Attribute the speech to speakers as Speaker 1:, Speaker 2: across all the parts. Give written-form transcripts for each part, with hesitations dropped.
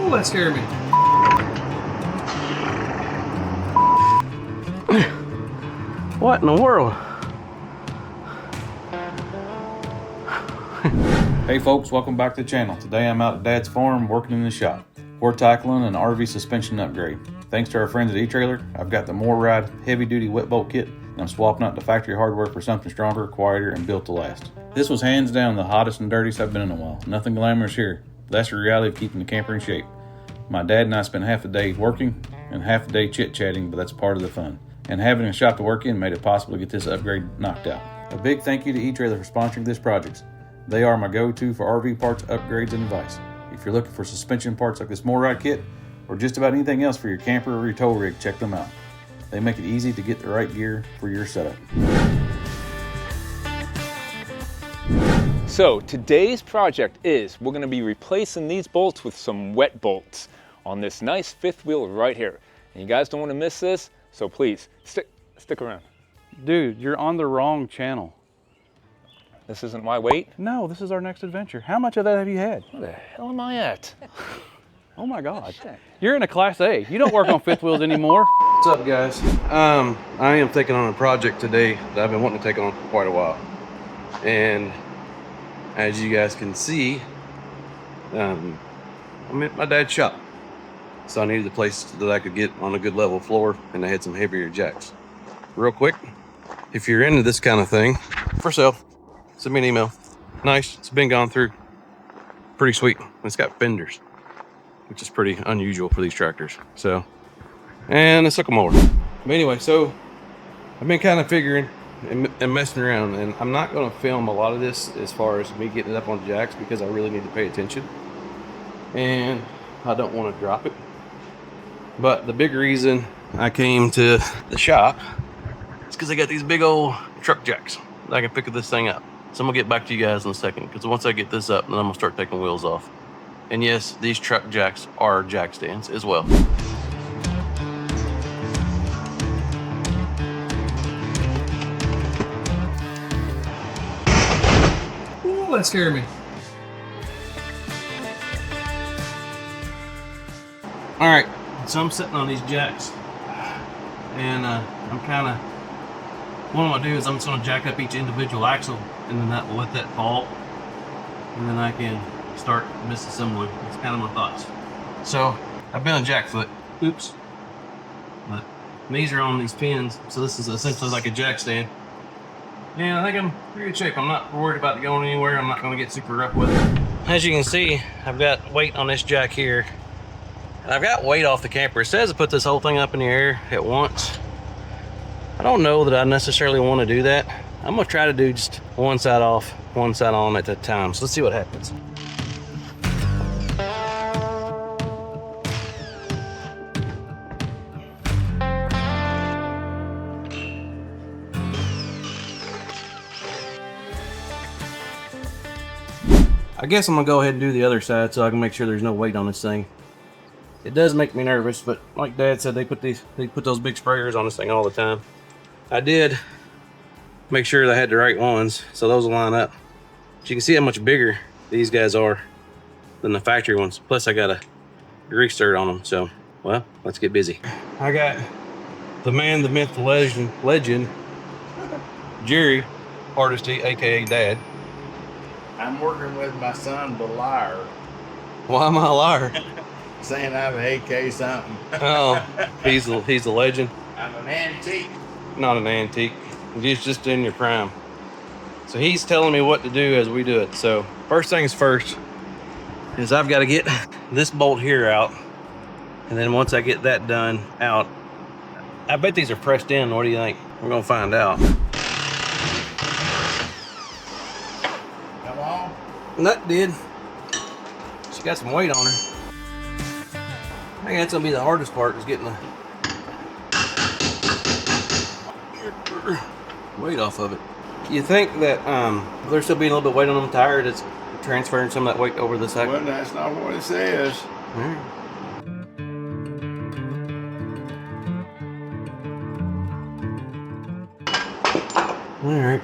Speaker 1: Ooh, that scared me.
Speaker 2: What in the world?
Speaker 3: Hey folks, welcome back to the channel. Today I'm out at Dad's farm working in the shop. We're tackling an RV suspension upgrade. Thanks to our friends at eTrailer, I've got the MORryde heavy duty wet bolt kit, and I'm swapping out the factory hardware for something stronger, quieter, and built to last. This was hands down the hottest and dirtiest I've been in a while. Nothing glamorous here. That's the reality of keeping the camper in shape. My dad and I spent half the day working and half the day chit-chatting, but that's part of the fun. And having a shop to work in made it possible to get this upgrade knocked out. A big thank you to eTrailer for sponsoring this project. They are my go-to for RV parts, upgrades, and advice. If you're looking for suspension parts like this MORryde kit, or just about anything else for your camper or your tow rig, check them out. They make it easy to get the right gear for your setup.
Speaker 4: So today's project is we're going to be replacing these bolts with some wet bolts on this nice fifth wheel right here. And you guys don't want to miss this, so please stick around.
Speaker 2: Dude, you're on the wrong channel.
Speaker 4: This isn't my weight?
Speaker 2: No, this is our next adventure. How much of that have you had?
Speaker 4: Where the hell am I at?
Speaker 2: Oh my God. You're in a Class A. You don't work on fifth wheels anymore.
Speaker 5: What's up, guys? I am taking on a project today that I've been wanting to take on for quite a while. And as you guys can see, I'm at my dad's shop. So I needed a place that I could get on a good level floor, and I had some heavier jacks. Real quick, if you're into this kind of thing, for sale, send me an email. Nice, it's been gone through. Pretty sweet. It's got fenders, which is pretty unusual for these tractors. So, and a sucker mower. But anyway, so I've been kind of figuring and messing around, and I'm not going to film a lot of this as far as me getting it up on jacks because I really need to pay attention, and I don't want to drop it. But the big reason I came to the shop is because I got these big old truck jacks that I can pick this thing up. So I'm gonna get back to you guys in a second, because once I get this up, then I'm gonna start taking wheels off. And yes, these truck jacks are jack stands as well.
Speaker 1: Ooh, that scared me.
Speaker 5: All right, so I'm sitting on these jacks, and I'm kind of, what I'm gonna do is I'm just gonna jack up each individual axle, and then that will let that fall, and then I can start disassembling. That's kind of my thoughts. So I've been on jack foot, oops, but these are on these pins, so this is essentially like a jack stand. And I think I'm in pretty good shape. I'm not worried about going anywhere. I'm not gonna get super rough with it. As you can see, I've got weight on this jack here. And I've got weight off the camper. It says to put this whole thing up in the air at once. I don't know that I necessarily want to do that. I'm gonna try to do just one side off, one side on at a time. So let's see what happens. I guess I'm gonna go ahead and do the other side so I can make sure there's no weight on this thing. It does make me nervous, but like Dad said, they put those big sprayers on this thing all the time. I did make sure that I had the right ones, so those will line up. But you can see how much bigger these guys are than the factory ones. Plus I got a grease stirred on them, so, well, let's get busy. I got the man, the myth, the legend, Jerry Hardesty, aka Dad.
Speaker 6: I'm working with my son, the liar,
Speaker 5: Why am I a liar?
Speaker 6: saying I'm an AK something.
Speaker 5: Oh, he's a legend.
Speaker 6: I'm an antique.
Speaker 5: Not an antique. He's just in your prime. So he's telling me what to do as we do it. So first things first is I've got to get this bolt here out. And then once I get that done out, I bet these are pressed in. What do you think? We're going to find out.
Speaker 6: Come on.
Speaker 5: Nut did. She got some weight on her. I think that's going to be the hardest part, is getting the weight off of it. You think that there's still being a little bit weight on them tires, it's transferring some of that weight over the side?
Speaker 6: Well, that's not what it says.
Speaker 5: All right. All right.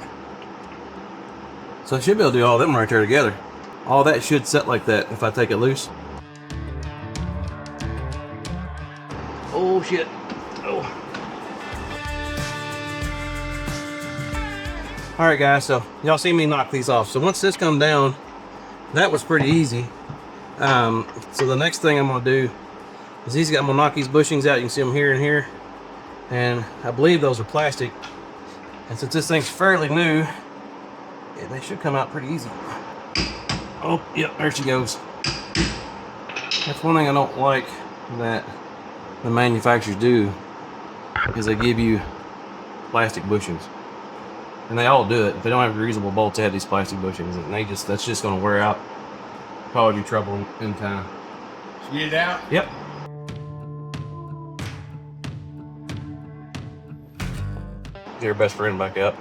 Speaker 5: So I should be able to do all of them right there together. All that should set like that if I take it loose. Oh shit. Oh. All right, guys. So y'all see me knock these off. So once this come down, that was pretty easy. So the next thing I'm gonna do is I'm gonna knock these bushings out. You can see them here and here, and I believe those are plastic. And since this thing's fairly new, yeah, they should come out pretty easy. Oh, yep, there she goes. That's one thing I don't like that the manufacturers do, is they give you plastic bushings. And they all do it. If they don't have reusable bolts, they have these plastic bushings, and that's just gonna wear out, cause you trouble in time.
Speaker 6: Get it out?
Speaker 5: Yep. Get your best friend back up.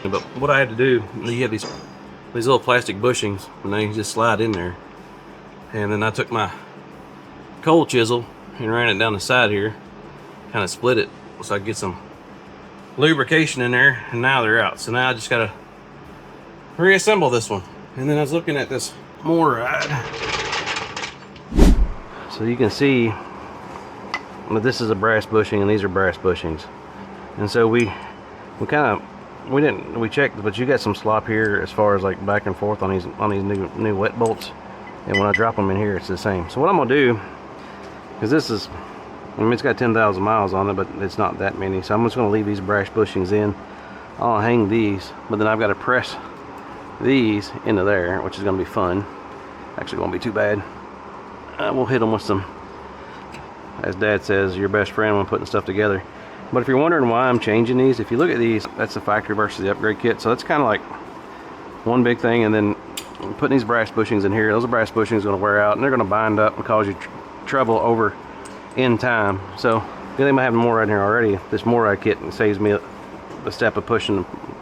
Speaker 5: But what I had to do, you have these little plastic bushings, and they just slide in there. And then I took my cold chisel and ran it down the side here, kind of split it so I could get some lubrication in there, and now they're out. So now I just gotta reassemble this one. And then I was looking at this MORryde. So you can see that this is a brass bushing and these are brass bushings. And so we checked, but you got some slop here as far as like back and forth on these new wet bolts. And when I drop them in here, it's the same. So what I'm gonna do, because this is, I mean, it's got 10,000 miles on it, but it's not that many. So I'm just gonna leave these brass bushings in. I'll hang these, but then I've got to press these into there, which is gonna be fun. Actually, won't be too bad. We'll hit them with some, as Dad says, your best friend when putting stuff together. But if you're wondering why I'm changing these, if you look at these, that's the factory versus the upgrade kit. So that's kind of like one big thing, and then putting these brass bushings in here, those brass bushings are going to wear out and they're going to bind up and cause you trouble over in time. So the thing I have more right here already, this MORryde kit saves me the step of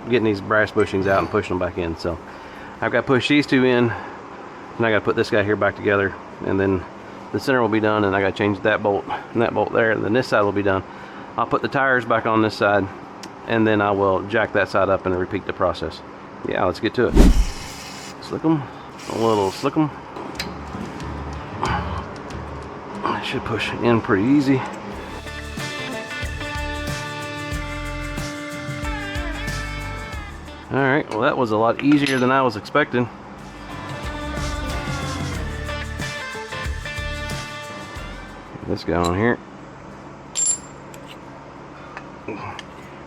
Speaker 5: getting these brass bushings out and pushing them back in. So I've got to push these two in, and I got to put this guy here back together, and then the center will be done, and I got to change that bolt and that bolt there, and then this side will be done. I'll put the tires back on this side, and then I will jack that side up and repeat the process. Yeah, let's get to it. Slick them, a little slick them. I should push in pretty easy. All right, well that was a lot easier than I was expecting. Get this guy on here.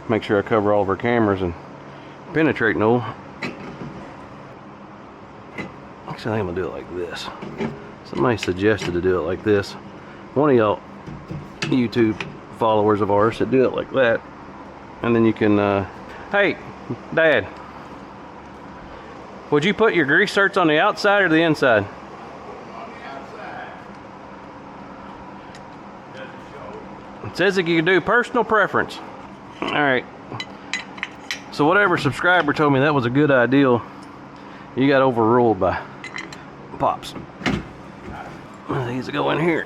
Speaker 5: Make sure I cover all of our cameras and penetrate no. Actually, I think I'm gonna do it like this. Somebody suggested to do it like this. One of y'all YouTube followers of ours said do it like that, and then you can. Hey, Dad, would you put your grease certs on the outside or the inside?
Speaker 6: On the outside. Doesn't show.
Speaker 5: It says that you can do personal preference. All right. So whatever subscriber told me that was a good idea, you got overruled by Pops. These go in here.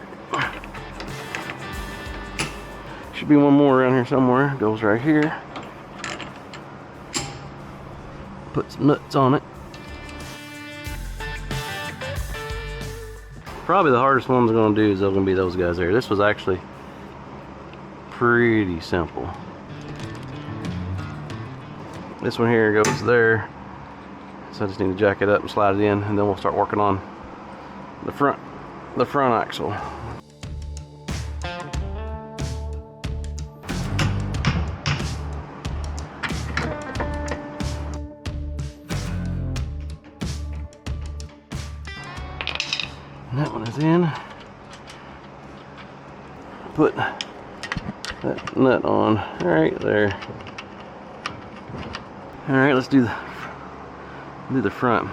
Speaker 5: Should be one more around here somewhere. Goes right here. Put some nuts on it. Probably the hardest ones I'm going to do is going to be those guys there. This was actually pretty simple. This one here goes there. So I just need to jack it up and slide it in, and then we'll start working on the front axle. And that one is in. Put that nut on right there. All right, let's do the front.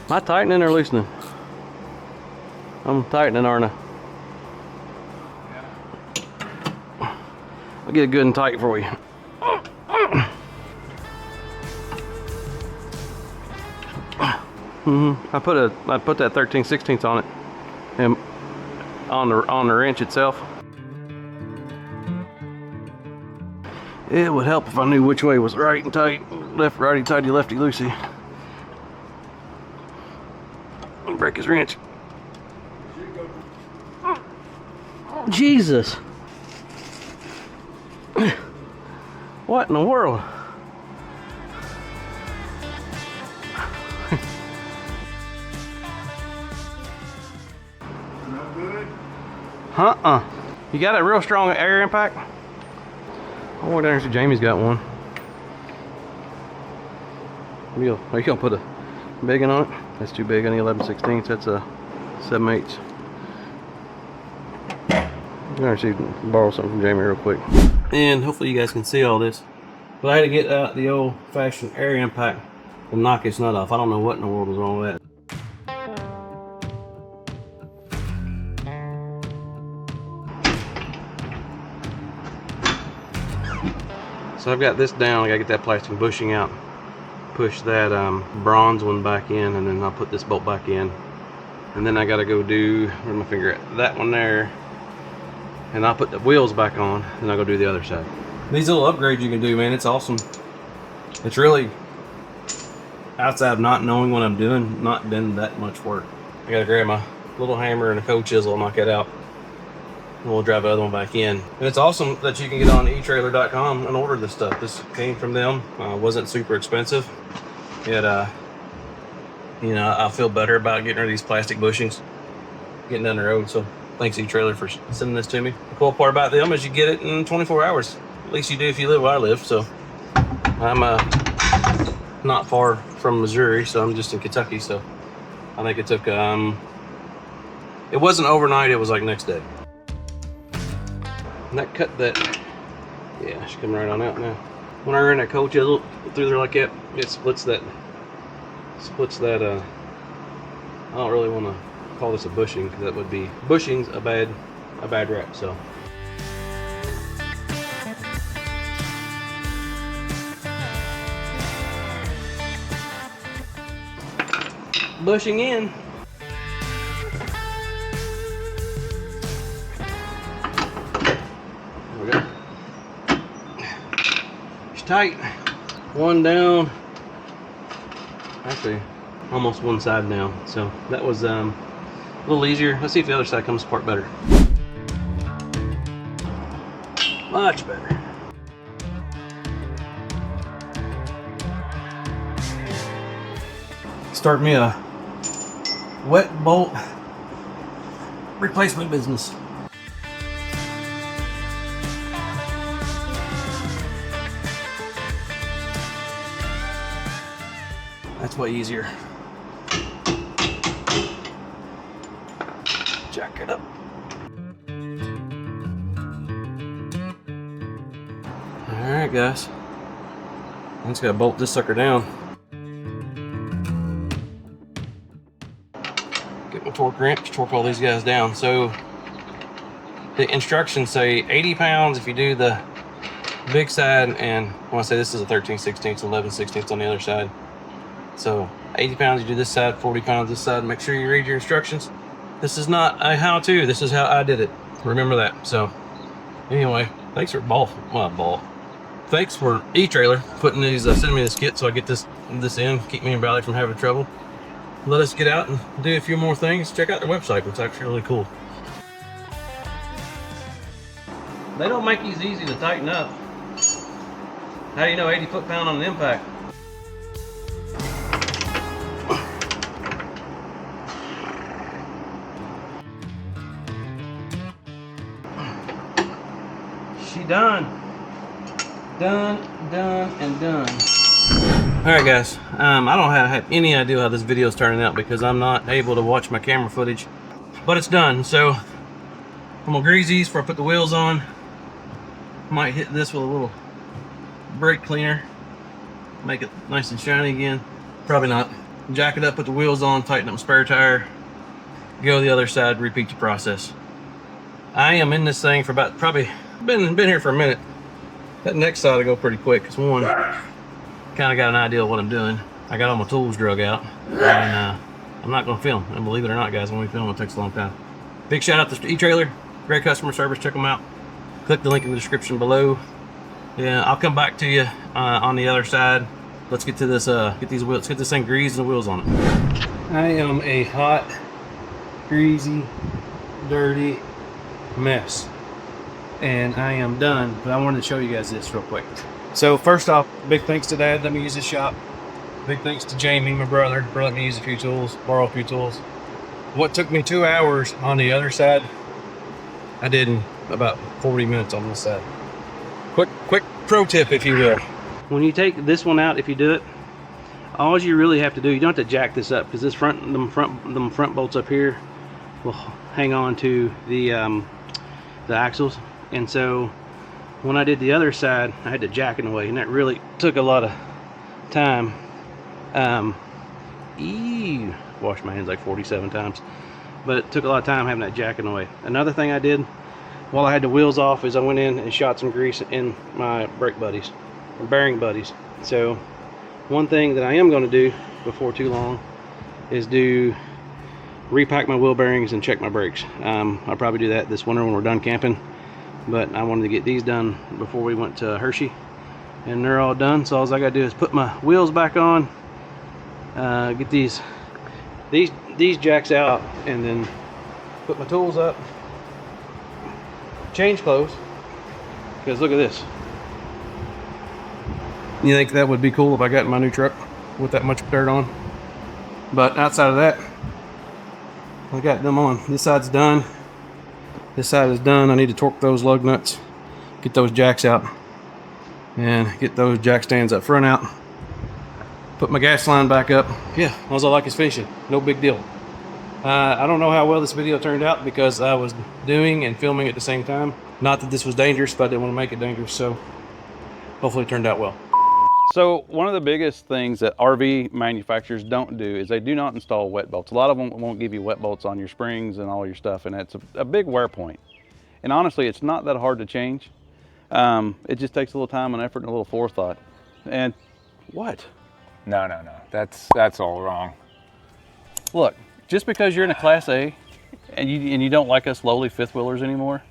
Speaker 5: Am I tightening or loosening? I'm tightening, aren't I? I'll get it good and tight for you. I put that 13/16 on it, and on the wrench itself. It would help if I knew which way was right and tight, left righty tighty lefty loosey. Break his wrench. Oh, Jesus! What in the world?
Speaker 6: No good?
Speaker 5: You got a real strong air impact? I went down and see Jamie's got one. Are you gonna put a big one on it? That's too big. I need 11/16. That's a 7/8. I'm gonna see borrow something from Jamie real quick. And hopefully you guys can see all this. But I had to get out the old-fashioned air impact and knock its nut off. I don't know what in the world was wrong with that. So I've got this down. I gotta get that plastic bushing out, push that bronze one back in, and then I'll put this bolt back in. And then I gotta go do, where's my finger at? That one there. And I'll put the wheels back on, and I'll go do the other side. These little upgrades you can do, man, it's awesome. It's really, outside of not knowing what I'm doing, not been that much work. I gotta grab my little hammer and a cold chisel and knock it out. And we'll drive the other one back in. And it's awesome that you can get on eTrailer.com and order this stuff. This came from them. Wasn't super expensive. It, you know, I feel better about getting rid of these plastic bushings, getting down the road. So thanks eTrailer for sending this to me. The cool part about them is you get it in 24 hours. At least you do if you live where I live. So I'm not far from Missouri, so I'm just in Kentucky. So I think it took, it wasn't overnight, it was like next day. And that cut that, yeah, she's coming right on out now. When I run that cold chisel through there like that, it splits that, I don't really want to call this a bushing, because that would be, bushing's a bad rap, so. Bushing in. There we go. It's tight. One down. Actually, almost one side down. So that was a little easier. Let's see if the other side comes apart better. Much better. Start me a wet bolt replacement business. That's way easier. Jack it up. Alright guys, I'm just gonna bolt this sucker down. Get my torque wrench, torque all these guys down. So the instructions say 80 pounds if you do the big side, and when I say this is a 13/16, 11/16 on the other side. So 80 pounds you do this side, 40 pounds this side. Make sure you read your instructions. This is not a how-to, this is how I did it. Remember that. So anyway, thanks for thanks for eTrailer putting these, sending me this kit so I get this in, keep me and Bradley from having trouble. Let us get out and do a few more things. Check out their website, it's actually really cool. They don't make these easy to tighten up. How do you know 80 foot-pound on an impact? She done, and done. All right, guys. I don't have any idea how this video is turning out because I'm not able to watch my camera footage, but it's done. So I'm gonna grease these before I put the wheels on. Might hit this with a little brake cleaner, make it nice and shiny again. Probably not. Jack it up, put the wheels on, tighten up my spare tire, go the other side, repeat the process. I am in this thing for about probably been here for a minute. That next side will go pretty quick because one, kind of got an idea of what I'm doing. I got all my tools drug out, and I'm not going to film. And believe it or not, guys, when we film, it takes a long time. Big shout out to eTrailer, great customer service. Check them out. Click the link in the description below. Yeah, I'll come back to you on the other side. Let's get to this. Get these wheels. Get this thing greased and the wheels on it. I am a hot, greasy, dirty mess, and I am done. But I wanted to show you guys this real quick. So first off, big thanks to Dad. Let me use his shop. Big thanks to Jamie, my brother, for letting me use a few tools, borrow a few tools. What took me 2 hours on the other side, I did in about 40 minutes on this side. Quick pro tip, if you will. When you take this one out, if you do it, all you really have to do, you don't have to jack this up, because this them front bolts up here will hang on to the axles. And so when I did the other side, I had to jack it away, and that really took a lot of time. Washed my hands like 47 times, but it took a lot of time having that jacking away. Another thing I did while I had the wheels off is I went in and shot some grease in my brake buddies, or bearing buddies. So one thing that I am going to do before too long is repack my wheel bearings and check my brakes. I'll probably do that this winter when we're done camping, but I wanted to get these done before we went to Hershey, and they're all done. So all I gotta do is put my wheels back on, get these jacks out, and then put my tools up, change clothes, because look at this. You think that would be cool if I got in my new truck with that much dirt on? But outside of that, I got them on. This side's done. This side is done. I need to torque those lug nuts, get those jacks out, and get those jack stands up front out. Put my gas line back up. Yeah, all I like is finishing. No big deal. I don't know how well this video turned out because I was doing and filming at the same time. Not that this was dangerous, but I didn't want to make it dangerous, so hopefully it turned out well.
Speaker 2: So one of the biggest things that RV manufacturers don't do is they do not install wet bolts. A lot of them won't give you wet bolts on your springs and all your stuff, and it's a big wear point. And honestly, it's not that hard to change. It just takes a little time and effort and a little forethought. And what?
Speaker 4: No. That's all wrong.
Speaker 2: Look, just because you're in a Class A and you don't like us lowly fifth wheelers anymore,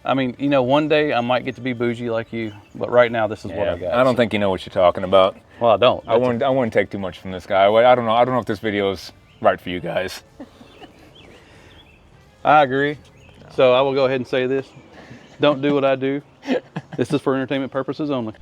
Speaker 2: I mean, you know, one day I might get to be bougie like you, but right now this is what I got.
Speaker 4: I don't think you know what you're talking about.
Speaker 2: Well, I don't.
Speaker 4: I wouldn't take too much from this guy. I don't know if this video is right for you guys.
Speaker 2: I agree. So I will go ahead and say this. Don't do what I do. This is for entertainment purposes only.